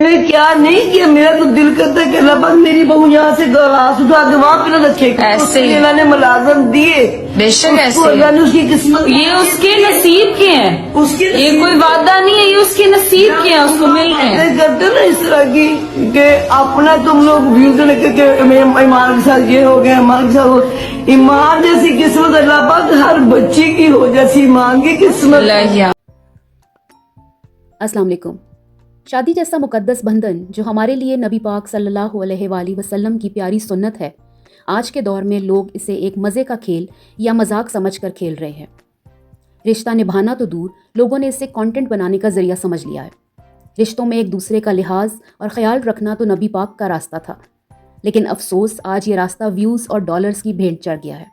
نے کیا نہیں کیا، میرا تو دل کرتا ہے کہ اللہ پاک میری بہو یہاں سے گلاس اٹھا کے وہاں پہ نہ رکھے، ایسے ہی اللہ نے ملازم دیے، بے شک اس کو ایسے اللہ نے اس کی قسمت، یہ اس کے نصیب کے ہیں، اس کی یہ کوئی وعدہ نہیں ہے، یہ اس کے نصیب کے ہیں، اس کو مل رہے ہیں۔ کرتے نا اس طرح کی کہ اپنا تم لوگ ویو کرنے کہ ایمان کے ساتھ یہ ہو گیا، ایمان کے ساتھ ہو، ایمان جیسی قسمت اللہ پاک ہر بچی کی ہو، جیسی ایمان کی قسمت۔ اللہ السلام علیکم۔ شادی جیسا مقدس بندھن جو ہمارے لیے نبی پاک صلی اللہ علیہ وآلہ وسلم کی پیاری سنت ہے، آج کے دور میں لوگ اسے ایک مزے کا کھیل یا مذاق سمجھ کر کھیل رہے ہیں۔ رشتہ نبھانا تو دور، لوگوں نے اسے کانٹینٹ بنانے کا ذریعہ سمجھ لیا ہے۔ رشتوں میں ایک دوسرے کا لحاظ اور خیال رکھنا تو نبی پاک کا راستہ تھا، لیکن افسوس آج یہ راستہ ویوز اور ڈالرز کی بھیٹ چڑھ گیا ہے۔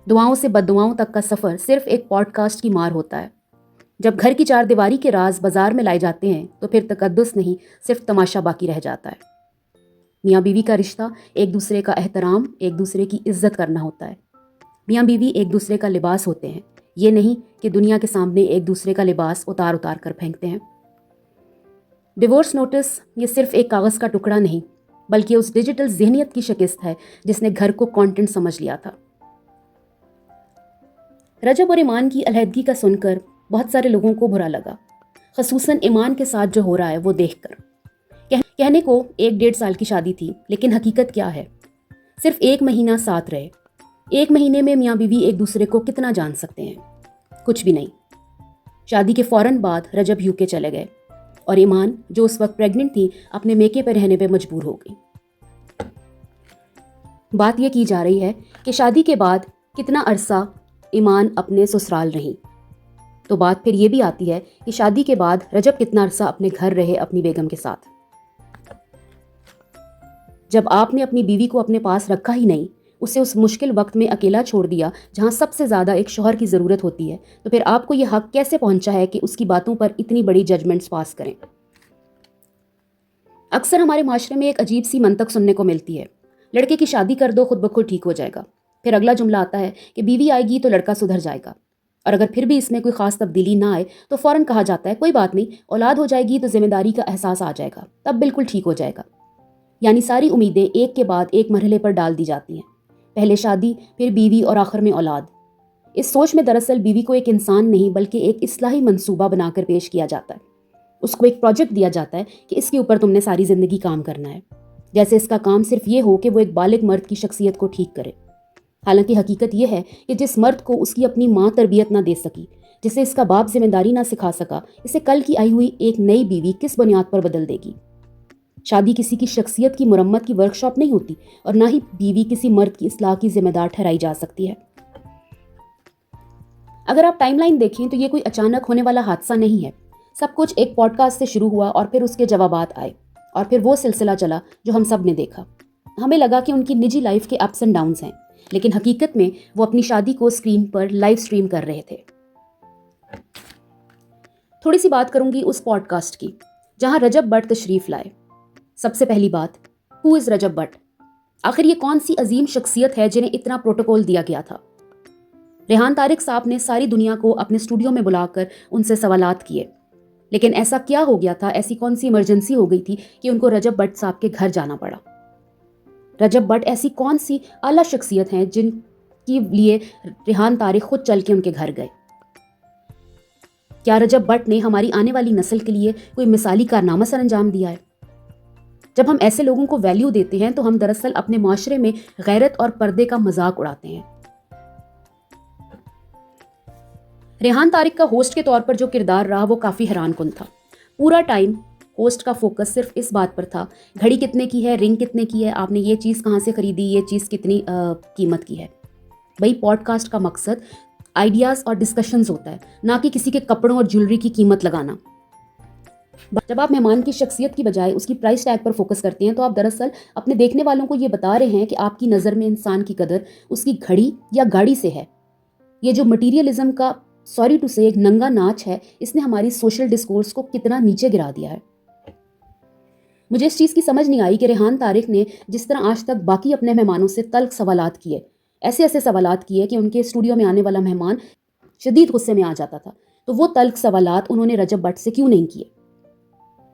دعاؤں سے بد دعاؤں تک کا سفر صرف ایک پوڈ کاسٹ کی مار ہوتا ہے۔ جب گھر کی چار دیواری کے راز بازار میں لائے جاتے ہیں تو پھر تقدس نہیں، صرف تماشا باقی رہ جاتا ہے۔ میاں بیوی کا رشتہ ایک دوسرے کا احترام، ایک دوسرے کی عزت کرنا ہوتا ہے۔ میاں بیوی ایک دوسرے کا لباس ہوتے ہیں، یہ نہیں کہ دنیا کے سامنے ایک دوسرے کا لباس اتار اتار کر پھینکتے ہیں۔ ڈیورس نوٹس یہ صرف ایک کاغذ کا ٹکڑا نہیں، بلکہ اس ڈیجیٹل ذہنیت کی شکست ہے جس نے گھر کو کانٹینٹ سمجھ لیا تھا۔ رجب اور ایمان کی علیحدگی کا سن کر بہت سارے لوگوں کو برا لگا، خصوصاً ایمان کے ساتھ جو ہو رہا ہے وہ دیکھ کر۔ کہنے کو 1-1.5 سال کی شادی تھی، لیکن حقیقت کیا ہے؟ صرف 1 مہینہ ساتھ رہے۔ 1 مہینے میں میاں بیوی ایک دوسرے کو کتنا جان سکتے ہیں؟ کچھ بھی نہیں۔ شادی کے فوراً بعد رجب UK چلے گئے اور ایمان جو اس وقت پریگننٹ تھی اپنے میکے پہ رہنے پہ مجبور ہو گئی۔ بات یہ کی جا رہی ہے کہ شادی کے بعد کتنا عرصہ ایمان اپنے سسرال رہی، تو بات پھر یہ بھی آتی ہے کہ شادی کے بعد رجب کتنا عرصہ اپنے گھر رہے اپنی بیگم کے ساتھ۔ جب آپ نے اپنی بیوی کو اپنے پاس رکھا ہی نہیں، اسے اس مشکل وقت میں اکیلا چھوڑ دیا جہاں سب سے زیادہ ایک شوہر کی ضرورت ہوتی ہے، تو پھر آپ کو یہ حق کیسے پہنچا ہے کہ اس کی باتوں پر اتنی بڑی ججمنٹس پاس کریں؟ اکثر ہمارے معاشرے میں ایک عجیب سی منطق سننے کو ملتی ہے، لڑکے کی شادی کر دو، خود بخود ٹھیک ہو جائے گا۔ پھر اگلا جملہ آتا ہے کہ بیوی آئے گی تو لڑکا سدھر جائے گا، اور اگر پھر بھی اس میں کوئی خاص تبدیلی نہ آئے تو فوراً کہا جاتا ہے کوئی بات نہیں، اولاد ہو جائے گی تو ذمہ داری کا احساس آ جائے گا، تب بالکل ٹھیک ہو جائے گا۔ یعنی ساری امیدیں ایک کے بعد ایک مرحلے پر ڈال دی جاتی ہیں، پہلے شادی، پھر بیوی اور آخر میں اولاد۔ اس سوچ میں دراصل بیوی کو ایک انسان نہیں بلکہ ایک اصلاحی منصوبہ بنا کر پیش کیا جاتا ہے۔ اس کو ایک پروجیکٹ دیا جاتا ہے کہ اس کے اوپر تم نے ساری زندگی کام کرنا ہے، جیسے اس کا کام صرف یہ ہو کہ وہ ایک بالغ مرد کی شخصیت کو ٹھیک کرے۔ حالانکہ حقیقت یہ ہے کہ جس مرد کو اس کی اپنی ماں تربیت نہ دے سکی، جسے اس کا باپ ذمہ داری نہ سکھا سکا، اسے کل کی آئی ہوئی ایک نئی بیوی کس بنیاد پر بدل دے گی؟ شادی کسی کی شخصیت کی مرمت کی ورکشاپ نہیں ہوتی، اور نہ ہی بیوی کسی مرد کی اصلاح کی ذمہ دار ٹھہرائی جا سکتی ہے۔ اگر آپ ٹائم لائن دیکھیں تو یہ کوئی اچانک ہونے والا حادثہ نہیں ہے۔ سب کچھ ایک پوڈ کاسٹ سے شروع ہوا اور پھر اس کے جوابات آئے، اور پھر وہ سلسلہ چلا جو ہم سب نے دیکھا۔ ہمیں لگا کہ ان کی نجی لائف کے اپس اینڈ ڈاؤنز ہیں، لیکن حقیقت میں وہ اپنی شادی کو اسکرین پر لائیو سٹریم کر رہے تھے۔ تھوڑی سی بات کروں گی اس پوڈ کاسٹ کی جہاں رجب بٹ تشریف لائے۔ سب سے پہلی بات، ہو از رجب بٹ؟ آخر یہ کون سی عظیم شخصیت ہے جنہیں اتنا پروٹوکول دیا گیا تھا؟ ریحان طارق صاحب نے ساری دنیا کو اپنے اسٹوڈیو میں بلا کر ان سے سوالات کیے، لیکن ایسا کیا ہو گیا تھا، ایسی کون سی ایمرجنسی ہو گئی تھی کہ ان کو رجب بٹ صاحب کے گھر جانا پڑا؟ رجب بٹ ایسی کون سی اعلیٰ شخصیت ہیں جن کے لیے ریحان طارق خود چل کے ان کے گھر گئے؟ کیا رجب بٹ نے ہماری آنے والی نسل کے لیے کوئی مثالی کارنامہ سر انجام دیا ہے؟ جب ہم ایسے لوگوں کو ویلیو دیتے ہیں تو ہم دراصل اپنے معاشرے میں غیرت اور پردے کا مذاق اڑاتے ہیں۔ ریحان طارق کا ہوسٹ کے طور پر جو کردار رہا وہ کافی حیران کن تھا۔ پورا ٹائم ہوسٹ کا فوکس صرف اس بات پر تھا، گھڑی کتنے کی ہے، رنگ کتنے کی ہے، آپ نے یہ چیز کہاں سے خریدی، یہ چیز کتنی قیمت کی ہے۔ بھئی پوڈ کاسٹ کا مقصد آئیڈیاز اور ڈسکشنز ہوتا ہے، نہ کہ کسی کے کپڑوں اور جیولری کی قیمت لگانا۔ جب آپ مہمان کی شخصیت کی بجائے اس کی پرائس ٹیگ پر فوکس کرتے ہیں تو آپ دراصل اپنے دیکھنے والوں کو یہ بتا رہے ہیں کہ آپ کی نظر میں انسان کی قدر اس کی گھڑی یا گاڑی سے ہے۔ یہ جو مٹیریلزم کا سوری ٹو سے ایک ننگا ناچ ہے، اس نے ہماری سوشل ڈسکورس کو کتنا نیچے گرا دیا ہے۔ مجھے اس چیز کی سمجھ نہیں آئی کہ ریحان طارق نے جس طرح آج تک باقی اپنے مہمانوں سے تلخ سوالات کیے، ایسے سوالات کیے کہ ان کے اسٹوڈیو میں آنے والا مہمان شدید غصے میں آ جاتا تھا، تو وہ تلخ سوالات انہوں نے رجب بٹ سے کیوں نہیں کیے؟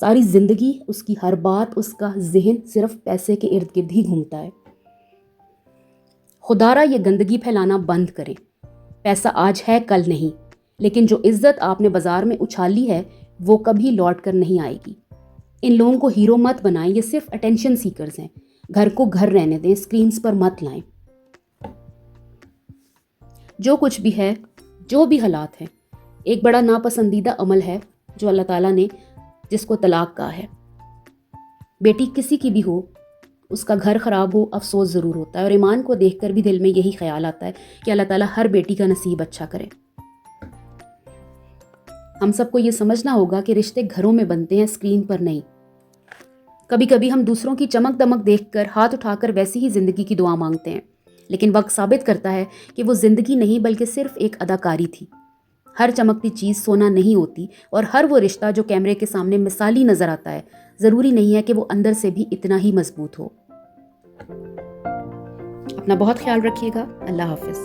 ساری زندگی اس کی ہر بات، اس کا ذہن صرف پیسے کے ارد گرد ہی گھومتا ہے۔ خدا را یہ گندگی پھیلانا بند کریں۔ پیسہ آج ہے کل نہیں، لیکن جو عزت آپ نے بازار میں اچھالی ہے وہ کبھی لوٹ کر نہیں آئے گی۔ ان لوگوں کو ہیرو مت بنائیں، یہ صرف اٹینشن سیکرز ہیں۔ گھر کو گھر رہنے دیں، اسکرینز پر مت لائیں۔ جو کچھ بھی ہے، جو بھی حالات ہیں، ایک بڑا ناپسندیدہ عمل ہے جو اللہ تعالیٰ نے جس کو طلاق کہا ہے۔ بیٹی کسی کی بھی ہو، اس کا گھر خراب ہو، افسوس ضرور ہوتا ہے، اور ایمان کو دیکھ کر بھی دل میں یہی خیال آتا ہے کہ اللہ تعالیٰ ہر بیٹی کا نصیب اچھا کرے۔ ہم سب کو یہ سمجھنا ہوگا کہ رشتے گھروں میں بنتے ہیں، اسکرین پر نہیں۔ کبھی کبھی ہم دوسروں کی چمک دمک دیکھ کر ہاتھ اٹھا کر ویسی ہی زندگی کی دعا مانگتے ہیں، لیکن وقت ثابت کرتا ہے کہ وہ زندگی نہیں بلکہ صرف ایک اداکاری تھی۔ ہر چمکتی چیز سونا نہیں ہوتی، اور ہر وہ رشتہ جو کیمرے کے سامنے مثالی نظر آتا ہے ضروری نہیں ہے کہ وہ اندر سے بھی اتنا ہی مضبوط ہو۔ اپنا بہت خیال رکھیے گا۔ اللہ حافظ۔